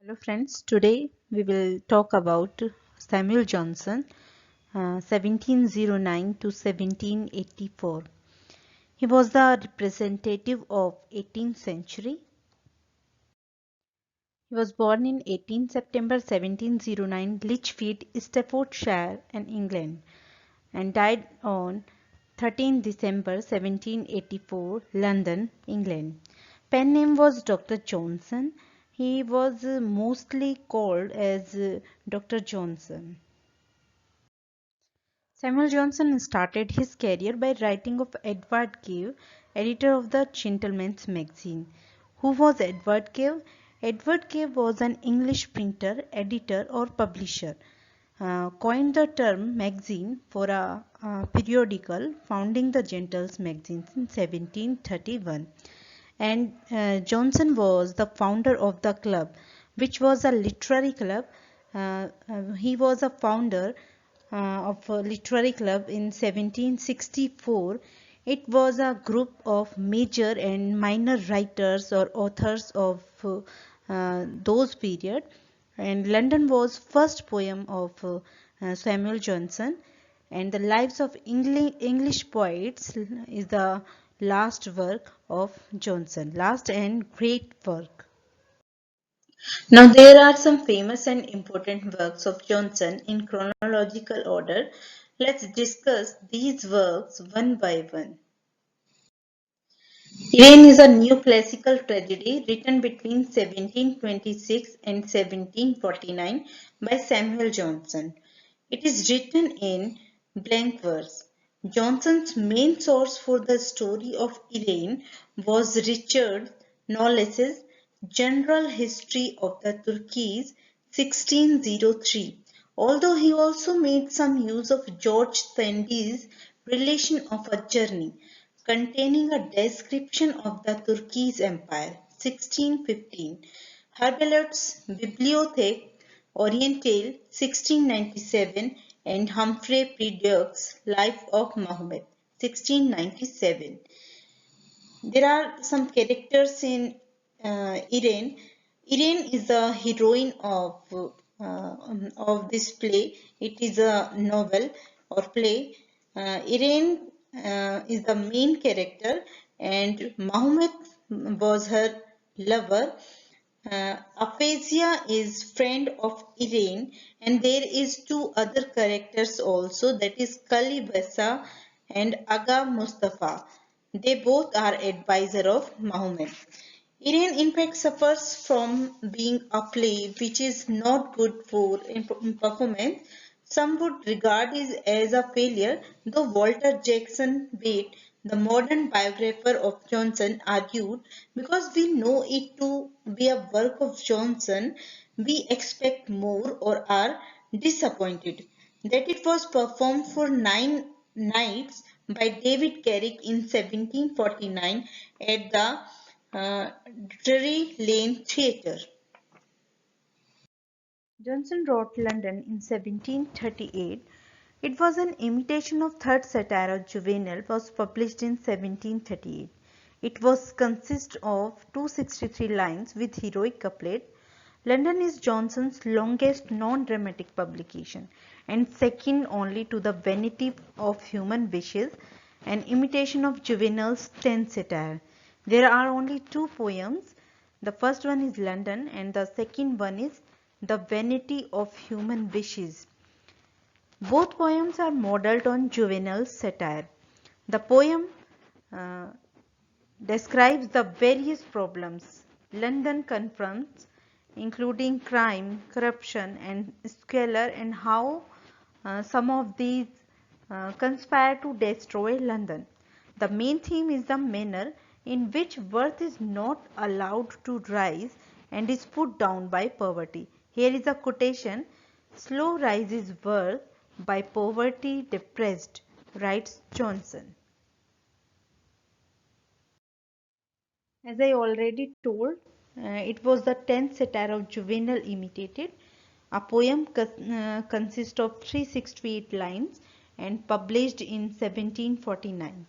Hello friends, today we will talk about Samuel Johnson, 1709 to 1784. He was the representative of 18th century. He was born in 18 September 1709, Lichfield, Staffordshire, and England, and died on 13 December 1784, London, England. Pen name was Dr. Johnson. He was mostly called as Dr. Johnson. Samuel Johnson started his career by writing of Edward Cave, editor of the Gentleman's Magazine. Who was Edward Cave? Edward Cave was an English printer, editor or publisher. Coined the term magazine for a periodical founding the Gentleman's Magazine in 1731. And Johnson was the founder of the club, which was a literary club. He was a founder of a literary club in 1764. It was a group of major and minor writers or authors of those period. And London was first poem of Samuel Johnson, and the lives of English poets is the last work of Johnson, last and great work. Now there are some famous and important works of Johnson in chronological order. Let's discuss these works one by one. Irene is a new classical tragedy written between 1726 and 1749 by Samuel Johnson. It is written in blank verse. Johnson's main source for the story of Irene was Richard Knolles's General History of the Turkeys 1603, although he also made some use of George Sandys' Relation of a Journey, containing a description of the Turkish Empire 1615, Herbelot's Bibliothèque Orientale 1697, and Humphrey Perdoc's Life of Mahomet 1697. There are some characters in Irene. Irene is the heroine of this play. It is a novel or play. Irene is the main character, and Mahomet was her lover. Aphasia is friend of Irene, and there is two other characters also, that is Kalibasa and Aga Mustafa. They both are advisor of Mahomet. Irene in fact suffers from being a play which is not good for performance. Some would regard it as a failure, though Walter Jackson Bate, the modern biographer of Johnson, argued, because we know it to be a work of Johnson, we expect more or are disappointed. That it was performed for 9 nights by David Garrick in 1749 at the Drury Lane Theatre. Johnson wrote London in 1738. It was an imitation of third satire of Juvenal, was published in 1738. It was consist of 263 lines with heroic couplet. London is Johnson's longest non-dramatic publication and second only to the Vanity of Human Wishes, an imitation of Juvenal's tenth satire. There are only two poems. The first one is London and the second one is The Vanity of Human Wishes. Both poems are modelled on Juvenal's satire. The poem describes the various problems London confronts, including crime, corruption, and squalor, and how some of these conspire to destroy London. The main theme is the manner in which worth is not allowed to rise and is put down by poverty. Here is a quotation: "Slow rises worth by poverty depressed," writes Johnson. As I already told, it was the 10th satire of Juvenal imitated. A poem consists of 368 lines and published in 1749.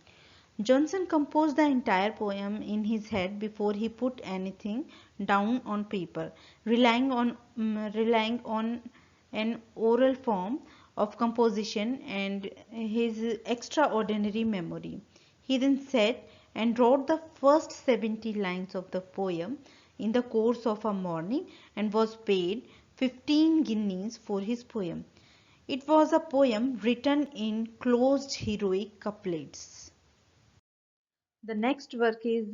Johnson composed the entire poem in his head before he put anything down on paper, relying on an oral form of composition and his extraordinary memory. He then sat and wrote the first 70 lines of the poem in the course of a morning and was paid 15 guineas for his poem. It was a poem written in closed heroic couplets. The next work is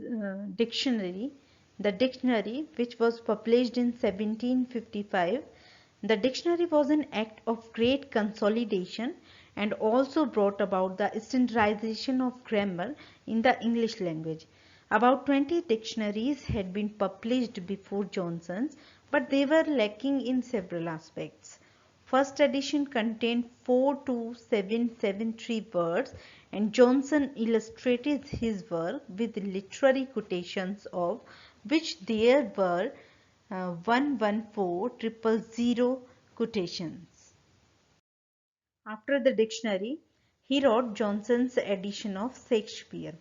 Dictionary. The Dictionary, which was published in 1755, the dictionary was an act of great consolidation and also brought about the standardization of grammar in the English language. About 20 dictionaries had been published before Johnson's, but they were lacking in several aspects. First edition contained 42773 words, and Johnson illustrated his work with literary quotations, of which there were 114,000 quotations. After the dictionary, he wrote Johnson's edition of Shakespeare.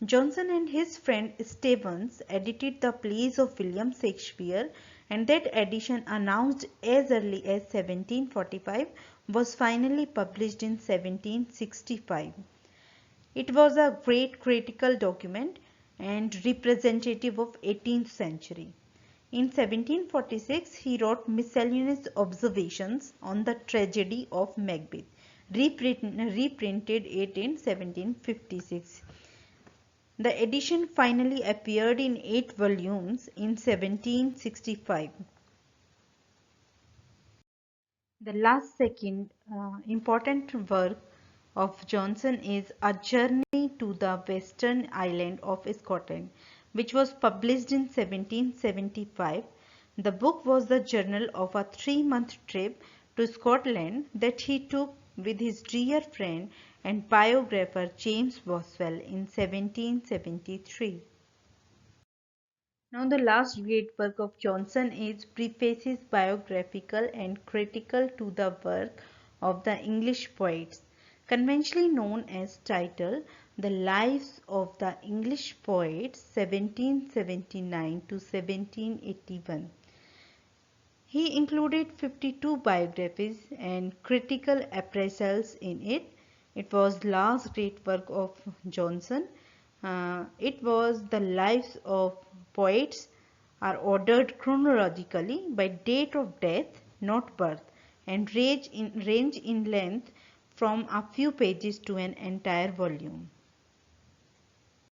Johnson and his friend Stevens edited the plays of William Shakespeare, and that edition, announced as early as 1745, was finally published in 1765. It was a great critical document and representative of 18th century. In 1746, he wrote Miscellaneous Observations on the Tragedy of Macbeth, reprinted it in 1756. The edition finally appeared in 8 volumes in 1765. The last second important work of Johnson is A Journey to the Western Island of Scotland, which was published in 1775. The book was the journal of a 3-month trip to Scotland that he took with his dear friend and biographer James Boswell in 1773. Now the last great work of Johnson is prefaces biographical and critical to the work of the English poets, conventionally known as title The Lives of the English Poets 1779 to 1781. He included 52 biographies and critical appraisals in it. It was the last great work of Johnson. It was the lives of poets are ordered chronologically by date of death, not birth, and range in length from a few pages to an entire volume.